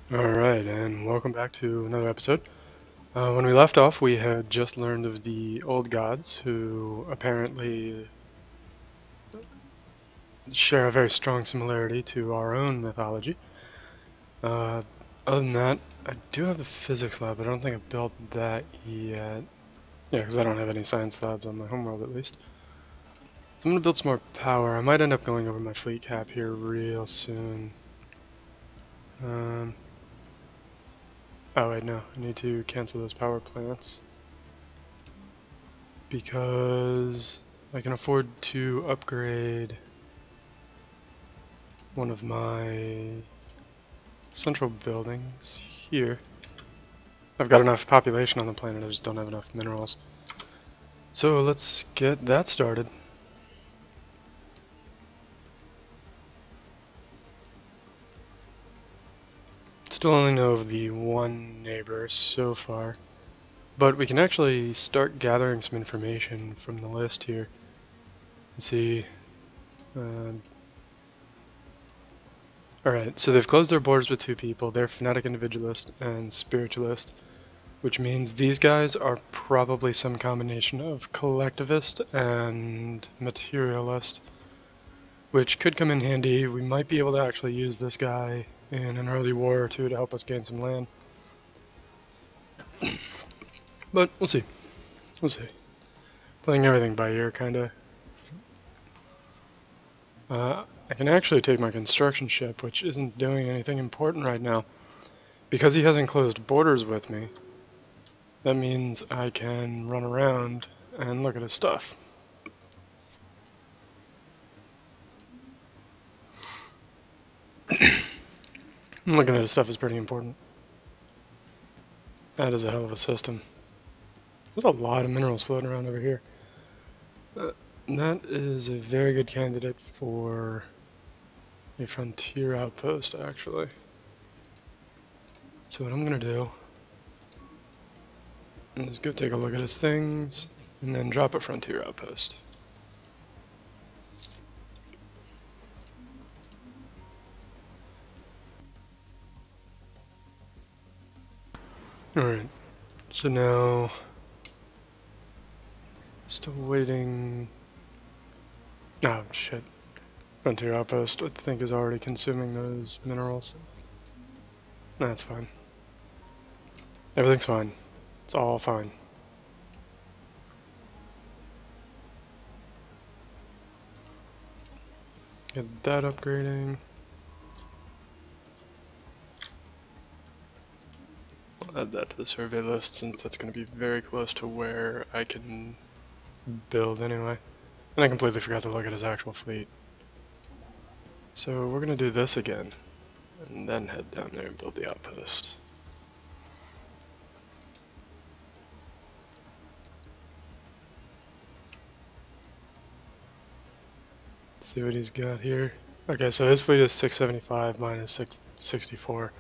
Alright, and welcome back to another episode. When we left off, we had just learned of the old gods, who apparently share a very strong similarity to our own mythology. Uh, Other than that, I do have the physics lab, but I don't think I've built that yet. Yeah, because I don't have any science labs on my homeworld, at least. So I'm going to build some more power. I might end up going over my fleet cap here real soon. Oh wait, no, I need to cancel those power plants because I can afford to upgrade one of my central buildings here. I've got enough population on the planet, I just don't have enough minerals. So let's get that started. Still only know of the one neighbor so far, but we can actually start gathering some information from the list here. Let's see. Alright, so they've closed their borders with two people. They're fanatic individualist and spiritualist, which means these guys are probably some combination of collectivist and materialist, which could come in handy. We might be able to actually use this guy in an early war or two to help us gain some land. But we'll see. We'll see. Playing everything by ear, kinda. I can actually take my construction ship, which isn't doing anything important right now. Because he hasn't closed borders with me, that means I can run around and look at his stuff. Looking at his stuff is pretty important. That is a hell of a system. There's a lot of minerals floating around over here. That is a very good candidate for a frontier outpost, actually. So what I'm gonna do is go take a look at his things, and then drop a frontier outpost. Alright, so now, still waiting. Oh shit. Frontier outpost, I think, is already consuming those minerals. That's fine. Everything's fine. It's all fine. Get that upgrading. I'll add that to the survey list since that's going to be very close to where I can build anyway. And I completely forgot to look at his actual fleet. So we're going to do this again, and then head down there and build the outpost. Let's see what he's got here. Okay, so his fleet is 675, mine is 664.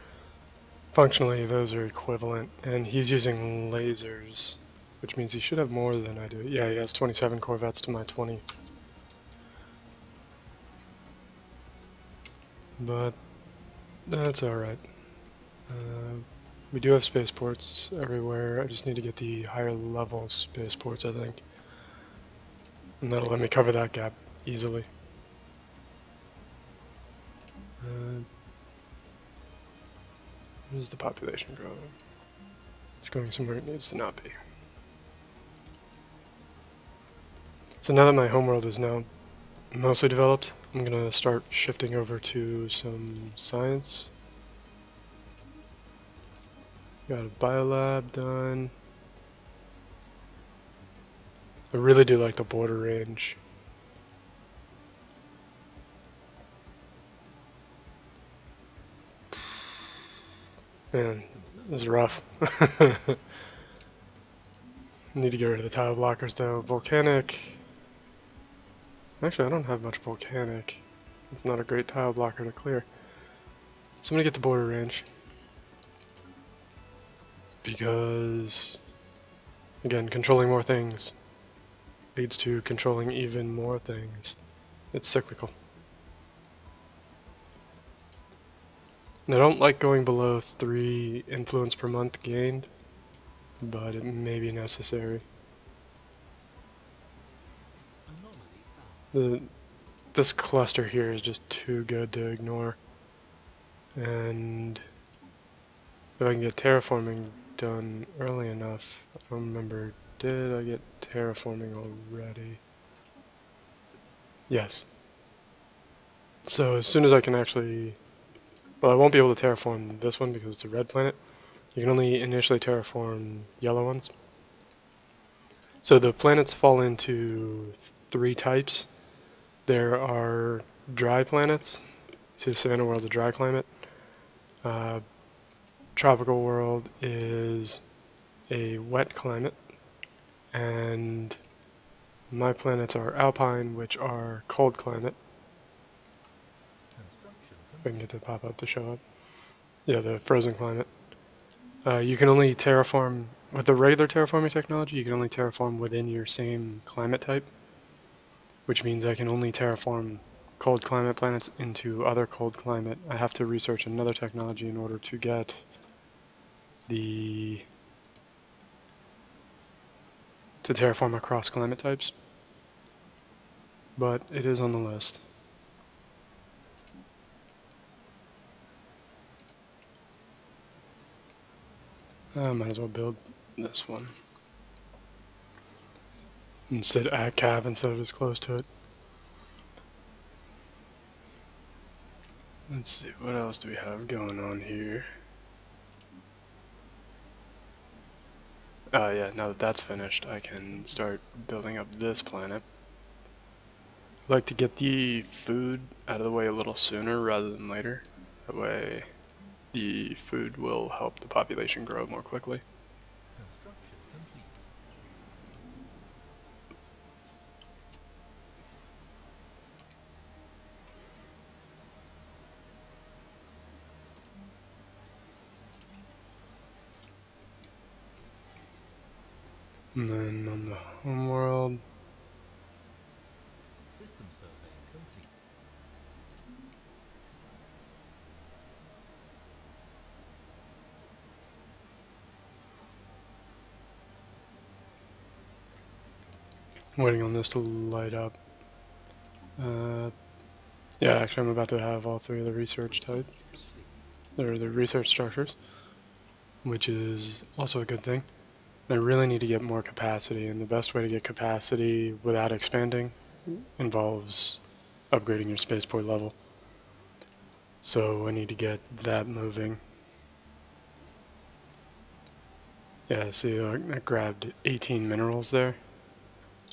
Functionally, those are equivalent, and he's using lasers, which means he should have more than I do. Yeah, he has 27 corvettes to my 20. But that's alright. We do have spaceports everywhere. I just need to get the higher level spaceports, I think. And that'll let me cover that gap easily. Where's the population growing? It's going somewhere it needs to not be. So now that my homeworld is now mostly developed, I'm gonna start shifting over to some science. Got a biolab done. I really do like the border range. Man, this is rough. Need to get rid of the tile blockers though. Volcanic. Actually, I don't have much volcanic. It's not a great tile blocker to clear. So I'm gonna get the border range. Because, again, controlling more things leads to controlling even more things. It's cyclical. And I don't like going below 3 influence per month gained, but it may be necessary. This cluster here is just too good to ignore. And if I can get terraforming done early enough, I don't remember, did I get terraforming already? Yes. So as soon as I can actually, well, I won't be able to terraform this one because it's a red planet. You can only initially terraform yellow ones. So the planets fall into 3 types. There are dry planets. See, the Savannah world's a dry climate. Tropical world is a wet climate, and my planets are alpine, which are cold climate. If I can get the pop-up to show up. Yeah, the frozen climate. You can only terraform, with the regular terraforming technology, you can only terraform within your same climate type, which means I can only terraform cold climate planets into other cold climate. I have to research another technology in order to get to terraform across climate types, but it is on the list. I might as well build this one instead at Cav instead of just close to it. Let's see, what else do we have going on here? Yeah, now that that's finished, I can start building up this planet. I'd like to get the food out of the way a little sooner rather than later. That way the food will help the population grow more quickly. And then on the homeworld, System survey complete. waiting on this to light up. Yeah, actually I'm about to have all 3 of the research types, or the research structures, which is also a good thing. I really need to get more capacity, and the best way to get capacity without expanding involves upgrading your spaceport level. So I need to get that moving. Yeah, see, I grabbed 18 minerals there.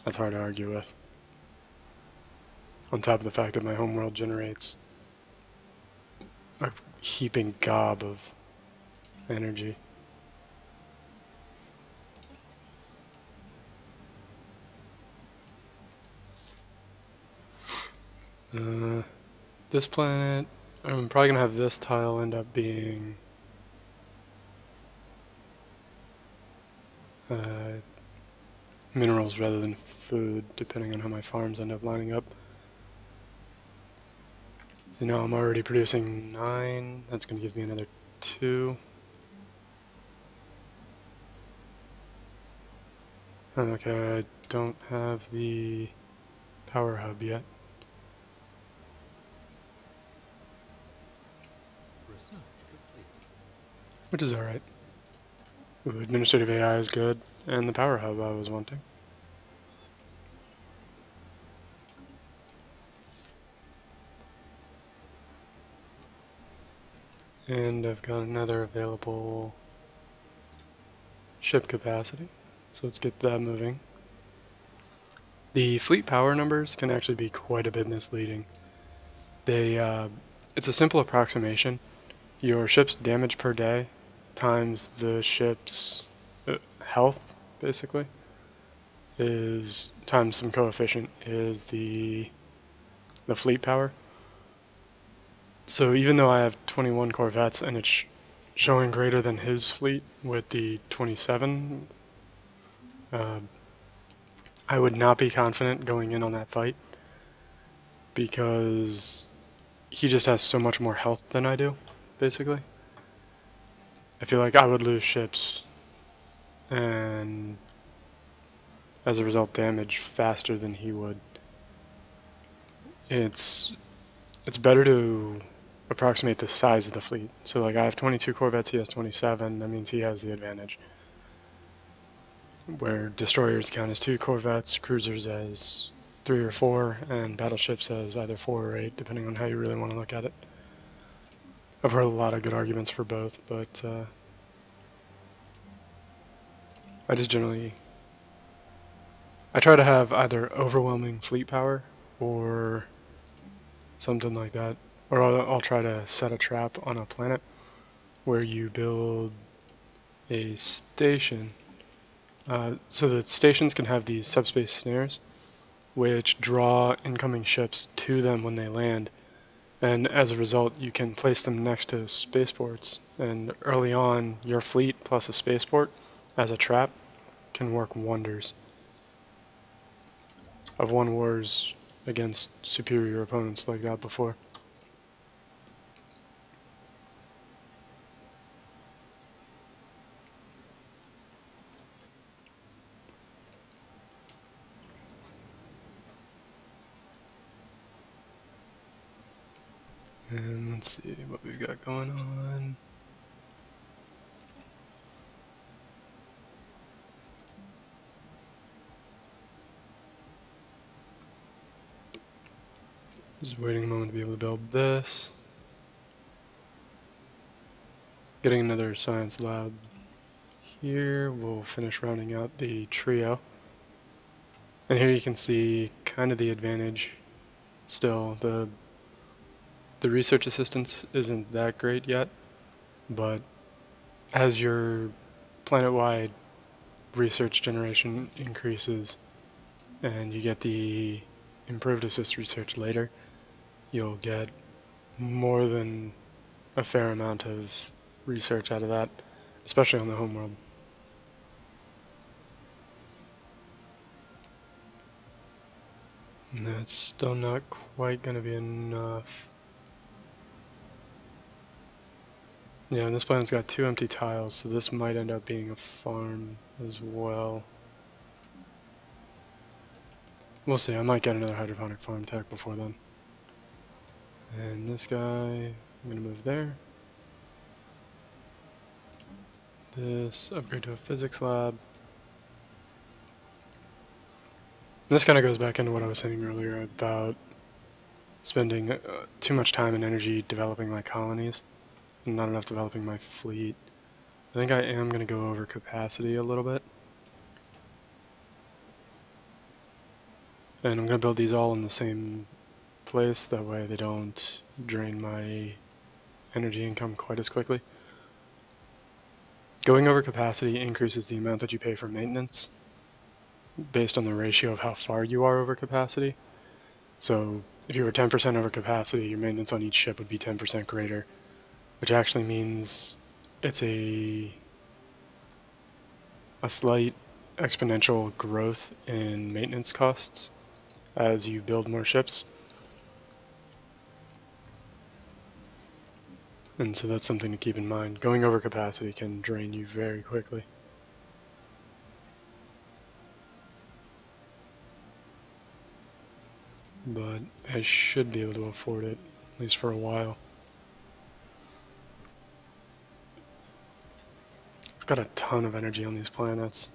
That's hard to argue with. On top of the fact that my homeworld generates a heaping gob of energy. This planet, I'm probably going to have this tile end up being minerals rather than food, depending on how my farms end up lining up. So now I'm already producing 9, that's going to give me another 2. Okay, I don't have the power hub yet. Research complete. Which is alright. Ooh, administrative AI is good, and the power hub I was wanting. And I've got another available ship capacity, so let's get that moving. The fleet power numbers can actually be quite a bit misleading. It's a simple approximation. Your ship's damage per day times the ship's health, basically, is times some coefficient is the fleet power. So even though I have 21 corvettes and it's showing greater than his fleet with the 27, I would not be confident going in on that fight because he just has so much more health than I do. basically. I feel like I would lose ships and as a result damage faster than he would. It's better to approximate the size of the fleet. So like I have 22 corvettes, he has 27, that means he has the advantage. Where destroyers count as 2 corvettes, cruisers as 3 or 4, and battleships as either 4 or 8, depending on how you really want to look at it. I've heard a lot of good arguments for both, but I just generally... I try to have either overwhelming fleet power or something like that. Or I'll try to set a trap on a planet where you build a station. So that stations can have these subspace snares which draw incoming ships to them when they land. And as a result, you can place them next to spaceports. And early on, your fleet plus a spaceport as a trap can work wonders. I've won wars against superior opponents like that before. And let's see what we've got going on. Just waiting a moment to be able to build this. Getting another science lab here. We'll finish rounding out the trio. And here you can see kind of the advantage still. The research assistance isn't that great yet, but as your planet-wide research generation increases and you get the improved assist research later, you'll get more than a fair amount of research out of that, especially on the homeworld. And that's still not quite going to be enough. Yeah, and this planet's got 2 empty tiles, so this might end up being a farm as well. We'll see, I might get another hydroponic farm tech before then. And this guy, I'm going to move there. This, upgrade to a physics lab. And this kind of goes back into what I was saying earlier about spending too much time and energy developing my colonies, and not enough developing my fleet. I think I am going to go over capacity a little bit. And I'm going to build these all in the same place, that way they don't drain my energy income quite as quickly. Going over capacity increases the amount that you pay for maintenance based on the ratio of how far you are over capacity. So if you were 10% over capacity, your maintenance on each ship would be 10% greater, which actually means it's a slight exponential growth in maintenance costs as you build more ships. And so that's something to keep in mind. Going over capacity can drain you very quickly. But I should be able to afford it, at least for a while. I've got a ton of energy on these planets,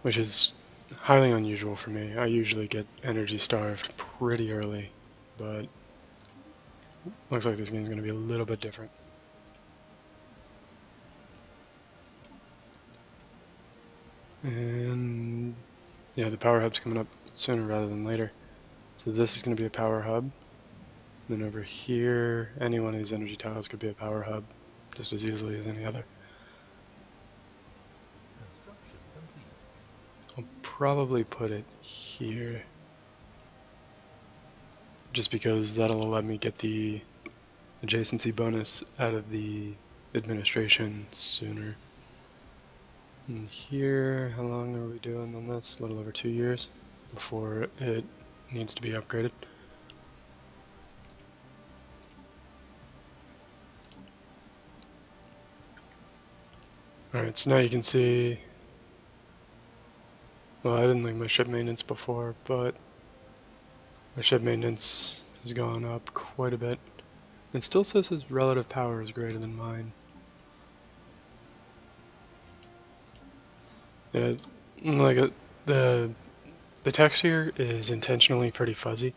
which is highly unusual for me. I usually get energy starved pretty early, but looks like this game's going to be a little bit different. And yeah, the power hub's coming up sooner rather than later. So this is going to be a power hub. Then over here, any one of these energy tiles could be a power hub, just as easily as any other. Construction complete. I'll probably put it here, just because that'll let me get the adjacency bonus out of the administration sooner. And here, how long are we doing on this? A little over 2 years before it needs to be upgraded. Alright, so now you can see, well, I didn't link my ship maintenance before, but my ship maintenance has gone up quite a bit. It still says his relative power is greater than mine. Yeah, like the text here is intentionally pretty fuzzy,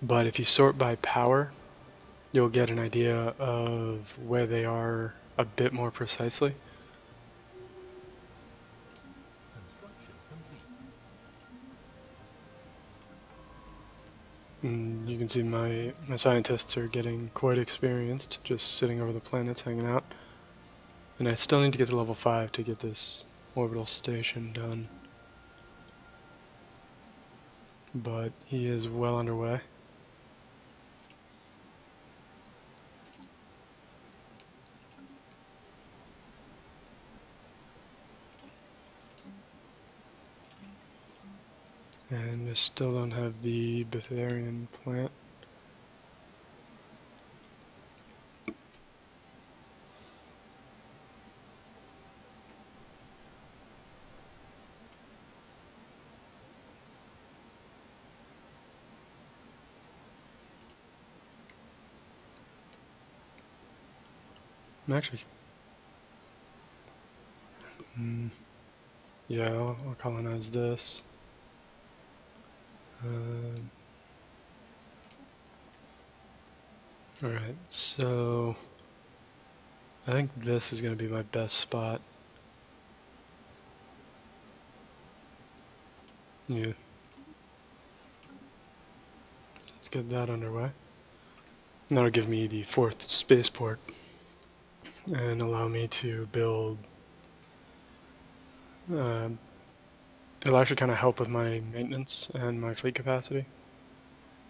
but if you sort by power, you'll get an idea of where they are a bit more precisely. Construction complete. And you can see my scientists are getting quite experienced, just sitting over the planets hanging out. And I still need to get to level 5 to get this orbital station done. But he is well underway. And I still don't have the Betharian plant. I'm actually... yeah, I'll colonize this. Alright, so I think this is going to be my best spot. Yeah. Let's get that underway. And that'll give me the 4th spaceport and allow me to build... it'll actually kind of help with my maintenance and my fleet capacity.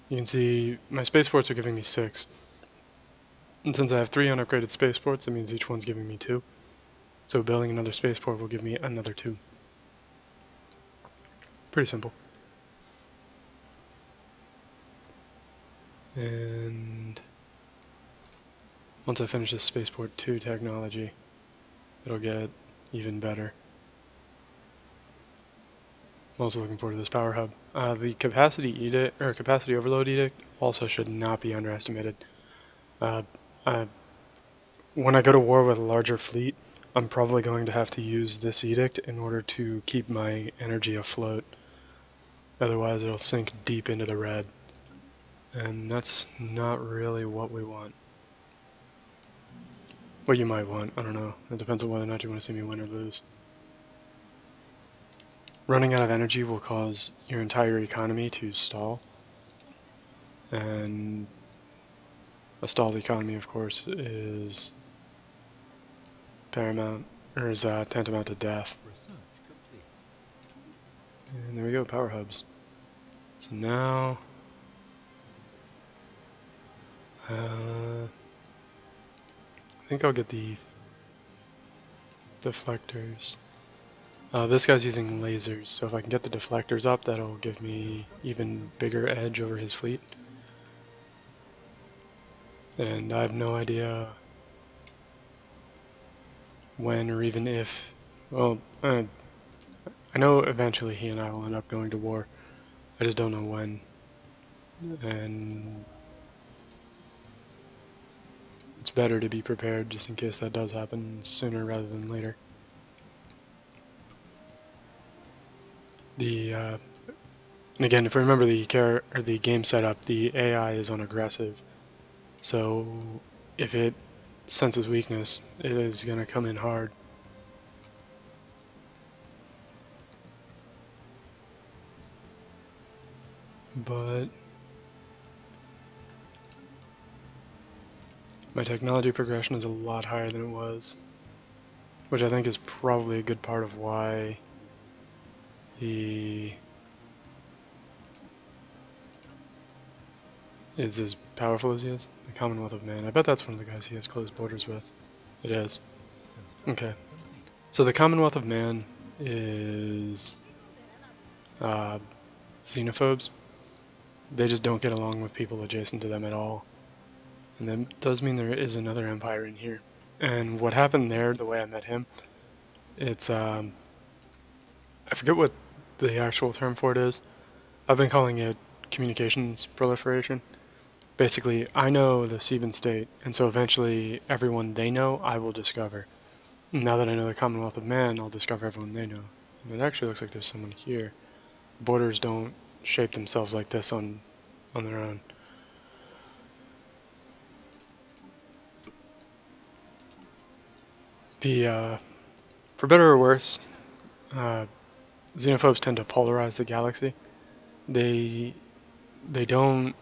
You can see my spaceports are giving me 6. And since I have 3 unupgraded spaceports, that means each one's giving me 2. So building another spaceport will give me another 2. Pretty simple. And once I finish this spaceport 2 technology, it'll get even better. I'm also looking forward to this power hub. The capacity edict, or capacity overload edict, also should not be underestimated. When I go to war with a larger fleet, I'm probably going to have to use this edict in order to keep my energy afloat. Otherwise it'll sink deep into the red. And that's not really what we want. What you might want, I don't know. It depends on whether or not you want to see me win or lose. Running out of energy will cause your entire economy to stall. And a stalled economy, of course, is paramount, or is tantamount to death. Research complete. And there we go, power hubs. So now, I think I'll get the deflectors. This guy's using lasers, so if I can get the deflectors up, that'll give me even bigger edge over his fleet. And I have no idea when or even if, well, I know eventually he and I will end up going to war. I just don't know when. And it's better to be prepared just in case that does happen sooner rather than later. And again, if you remember the game setup, the AI is on aggressive. So if it senses weakness, it is going to come in hard. But my technology progression is a lot higher than it was, which I think is probably a good part of why he is as powerful as he is. The Commonwealth of Man. I bet that's one of the guys he has close borders with. It is. Okay. So the Commonwealth of Man is xenophobes. They just don't get along with people adjacent to them at all. And that does mean there is another empire in here. And what happened there, the way I met him, It's, I forget what the actual term for it is. I've been calling it communications proliferation. Basically, I know the Seaban state, and so eventually everyone they know I will discover. Now that I know the Commonwealth of Man, I'll discover everyone they know. And it actually looks like there's someone here. Borders don't shape themselves like this on their own. For better or worse, uh, xenophobes tend to polarize the galaxy. They they don't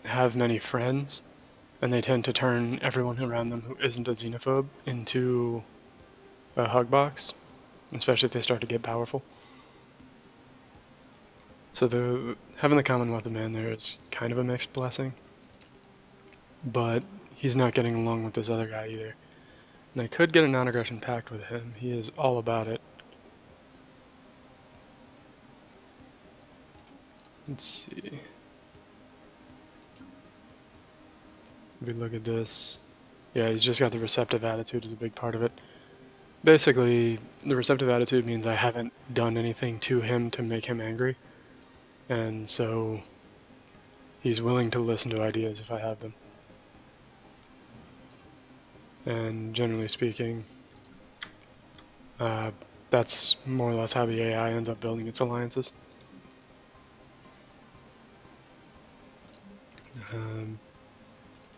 have many friends, and they tend to turn everyone around them who isn't a xenophobe into a hug box, especially if they start to get powerful. So having the Commonwealth of Man there is kind of a mixed blessing, but he's not getting along with this other guy either. And I could get a non-aggression pact with him. He is all about it. Let's see. If we look at this, yeah, he's just got the receptive attitude is a big part of it. Basically, the receptive attitude means I haven't done anything to him to make him angry, and so he's willing to listen to ideas if I have them. And generally speaking, that's more or less how the AI ends up building its alliances.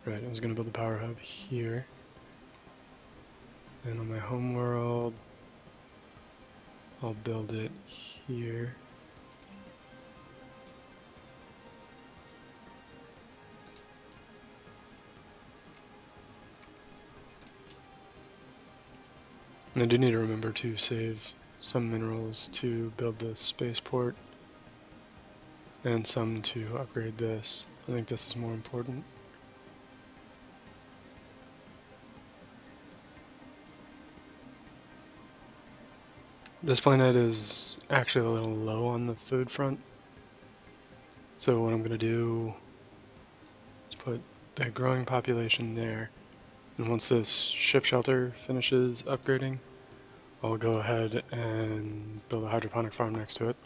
Right, I was going to build a power hub here. And on my home world, I'll build it here. And I do need to remember to save some minerals to build this spaceport, and some to upgrade this. I think this is more important. This planet is actually a little low on the food front, so what I'm going to do is put the growing population there, and once this ship shelter finishes upgrading, I'll go ahead and build a hydroponic farm next to it.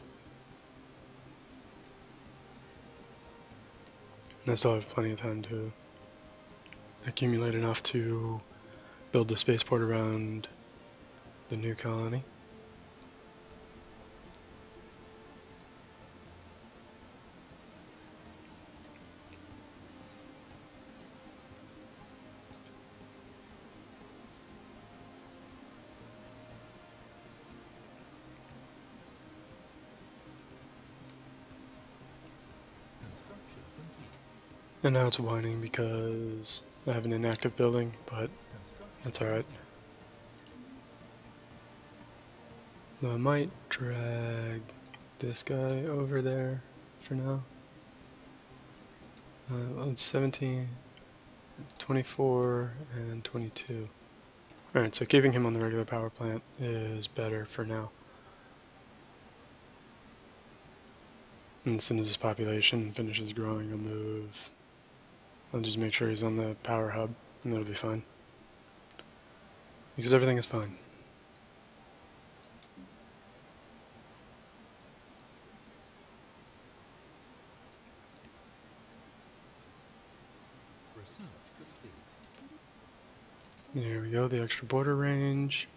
And I still have plenty of time to accumulate enough to build the spaceport around the new colony. Construction complete. And now it's whining because I have an inactive building, but Construction. that's alright. Though I might drag this guy over there for now. Well, it's 17, 24, and 22. Alright, so keeping him on the regular power plant is better for now. And as soon as his population finishes growing, I'll just make sure he's on the power hub, and that'll be fine. Because everything is fine. Research complete. There we go, the extra border range.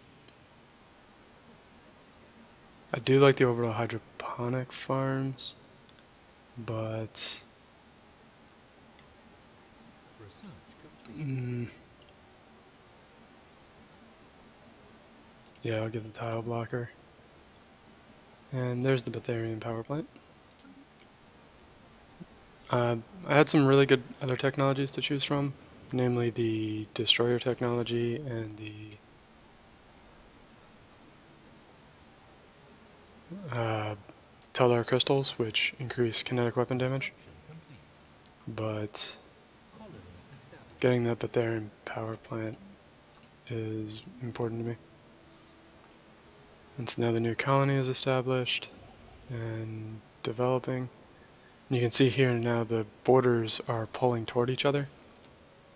I do like the overall hydroponic farms, but Research complete. yeah, I'll get the tile blocker. And there's the Betharian power plant. I had some really good other technologies to choose from, namely the destroyer technology and the Tellar crystals, which increase kinetic weapon damage. Construction complete. But Colony established. getting that Betharian power plant is important to me. And so now the new colony is established and developing. And you can see here now the borders are pulling toward each other.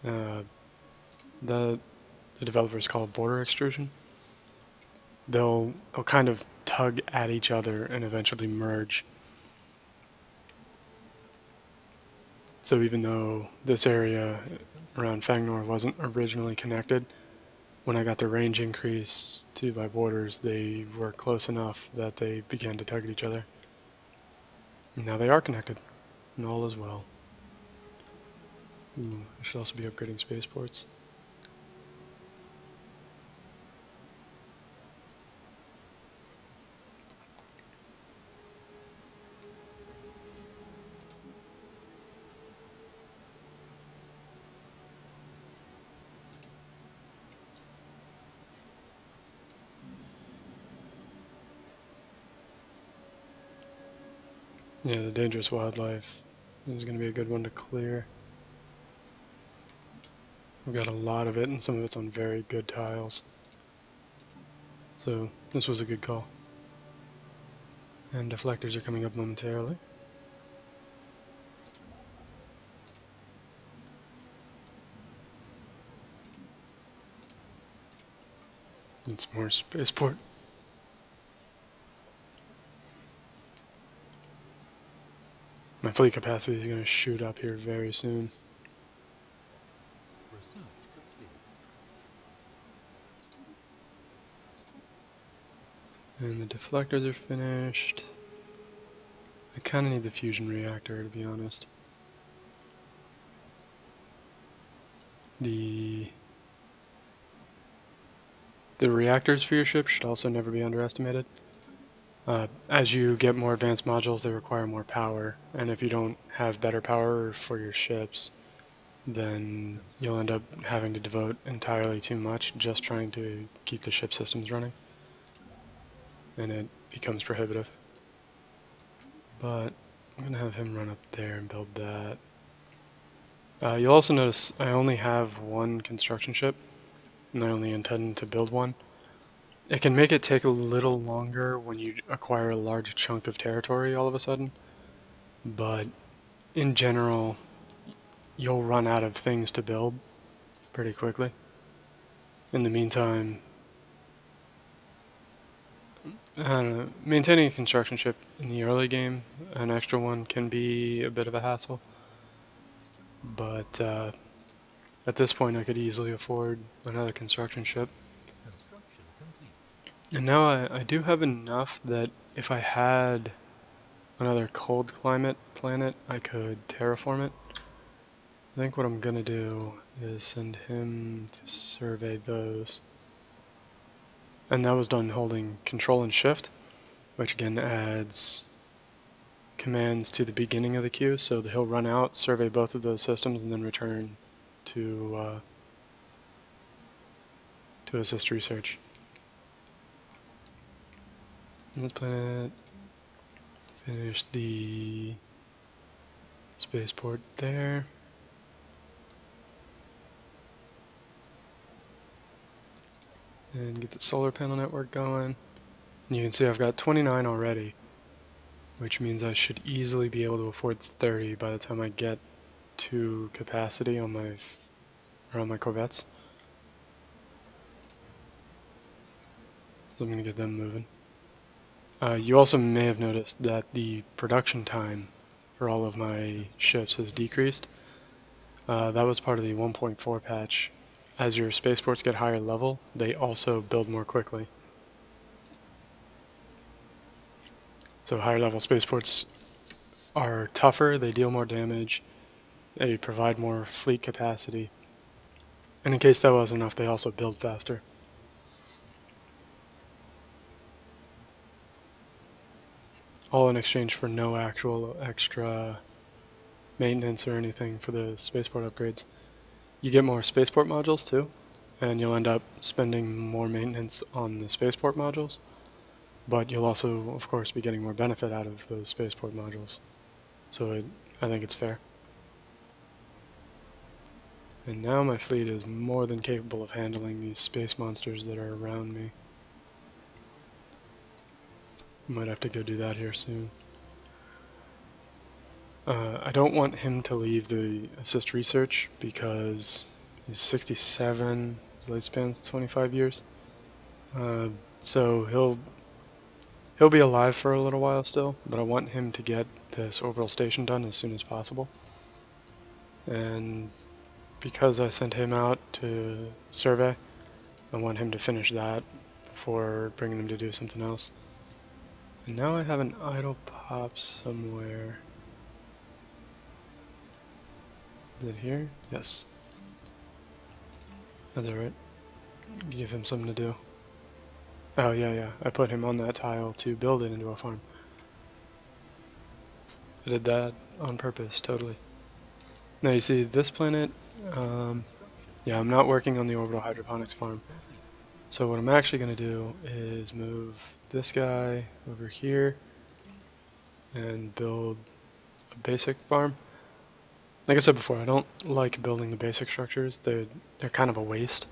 The the developers call border extrusion. They'll kind of tug at each other and eventually merge. So even though this area around Fangnor wasn't originally connected, when I got the range increase to my borders, they were close enough that they began to tug at each other. And now they are connected, and all is well. Ooh, I should also be upgrading spaceports. Yeah, the dangerous wildlife is going to be a good one to clear. We've got a lot of it, and some of it's on very good tiles. So, this was a good call. And deflectors are coming up momentarily. It's more spaceport. My fleet capacity is going to shoot up here very soon. Research complete. And the deflectors are finished. I kind of need the fusion reactor, to be honest. The reactors for your ship should also never be underestimated. As you get more advanced modules, they require more power, and if you don't have better power for your ships, then you'll end up having to devote entirely too much just trying to keep the ship systems running, and it becomes prohibitive. But I'm going to have him run up there and build that. You'll also notice I only have one construction ship, and I only intend to build one. It can make it take a little longer when you acquire a large chunk of territory all of a sudden, but in general, you'll run out of things to build pretty quickly. In the meantime, I don't know, maintaining a construction ship in the early game, an extra one, can be a bit of a hassle, but at this point I could easily afford another construction ship. Construction complete. And now I do have enough that if I had another cold climate planet, I could terraform it. I think what I'm gonna do is send him to survey those. And that was done holding Control and Shift, which again adds commands to the beginning of the queue, so that he'll run out, survey both of those systems, and then return to assist research. Let's planet finish the spaceport there. And get the solar panel network going. And you can see I've got 29 already, which means I should easily be able to afford 30 by the time I get to capacity on my corvettes. So I'm going to get them moving. You also may have noticed that the production time for all of my ships has decreased. That was part of the 1.4 patch. As your spaceports get higher level, they also build more quickly. So higher level spaceports are tougher, they deal more damage, they provide more fleet capacity, and in case that wasn't enough, they also build faster. All in exchange for no actual extra maintenance or anything for the spaceport upgrades. You get more spaceport modules too, and you'll end up spending more maintenance on the spaceport modules, but you'll also, of course, be getting more benefit out of those spaceport modules. So I think it's fair. And now my fleet is more than capable of handling these space monsters that are around me. Might have to go do that here soon. I don't want him to leave the assist research because he's 67, His lifespan's 25 years. So he'll be alive for a little while still, but I want him to get this orbital station done as soon as possible. And because I sent him out to survey, I want him to finish that before bringing him to do something else. And now I have an idle pop somewhere. Is it here? Yes. That's alright. Give him something to do. Oh yeah, I put him on that tile to build it into a farm. I did that on purpose, totally. Now you see this planet, yeah, I'm not working on the orbital hydroponics farm. So what I'm actually going to do is move this guy over here and build a basic farm. Like I said before, I don't like building the basic structures. They're kind of a waste.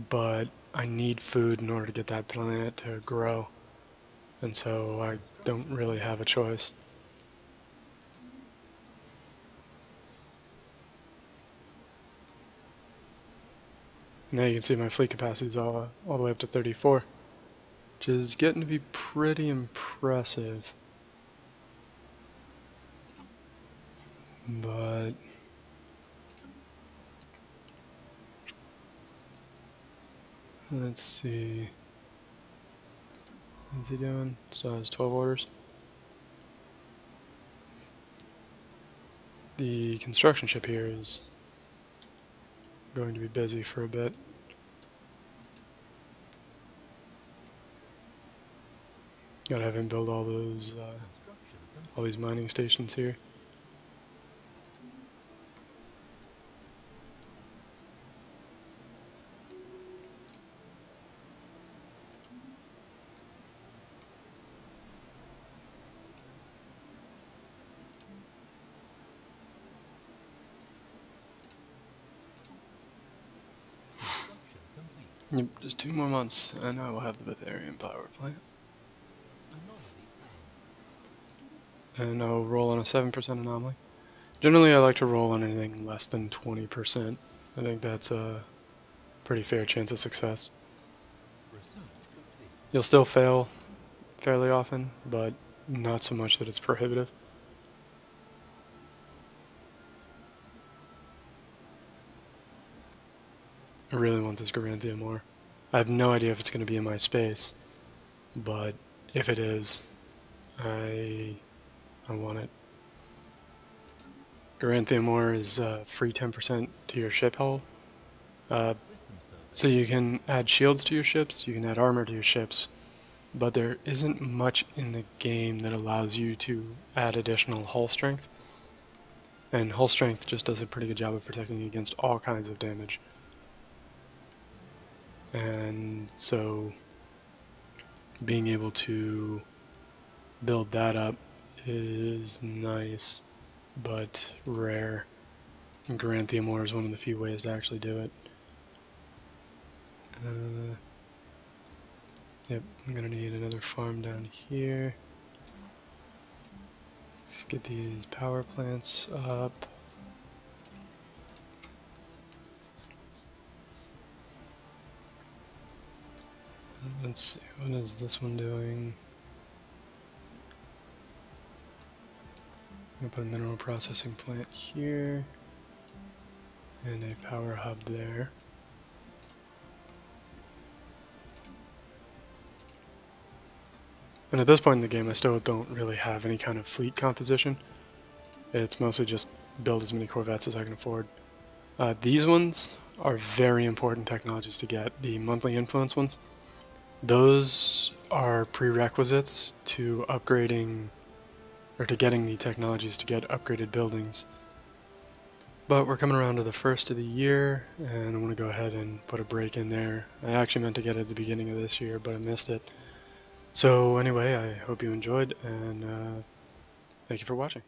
But I need food in order to get that planet to grow. And so I don't really have a choice. Now you can see my fleet capacity is all the way up to 34, which is getting to be pretty impressive. But let's see. What's he doing? Still has 12 orders. The construction ship here is going to be busy for a bit. Gotta have him build all those, all these mining stations here. Yep, just 2 more months, and I will have the Betharian power plant. And I'll roll on a 7% anomaly. Generally, I like to roll on anything less than 20%. I think that's a pretty fair chance of success. You'll still fail fairly often, but not so much that it's prohibitive. I really want this Garanthium ore. I have no idea if it's going to be in my space, but if it is, I want it. Garanthium ore is free 10% to your ship hull. So you can add shields to your ships, you can add armor to your ships, but there isn't much in the game that allows you to add additional hull strength. And hull strength just does a pretty good job of protecting against all kinds of damage. And so being able to build that up is nice, but rare. And Garanthium ore is one of the few ways to actually do it. Yep, I'm gonna need another farm down here. Let's get these power plants up. Let's see, what is this one doing? I'm gonna put a mineral processing plant here and a power hub there. And at this point in the game, I still don't really have any kind of fleet composition. It's mostly just build as many Corvettes as I can afford. These ones are very important technologies to get, the monthly influence ones. Those are prerequisites to upgrading, or to getting the technologies to get upgraded buildings. But we're coming around to the first of the year, and I want to go ahead and put a break in there. I actually meant to get it at the beginning of this year, but I missed it. So anyway, I hope you enjoyed, and thank you for watching.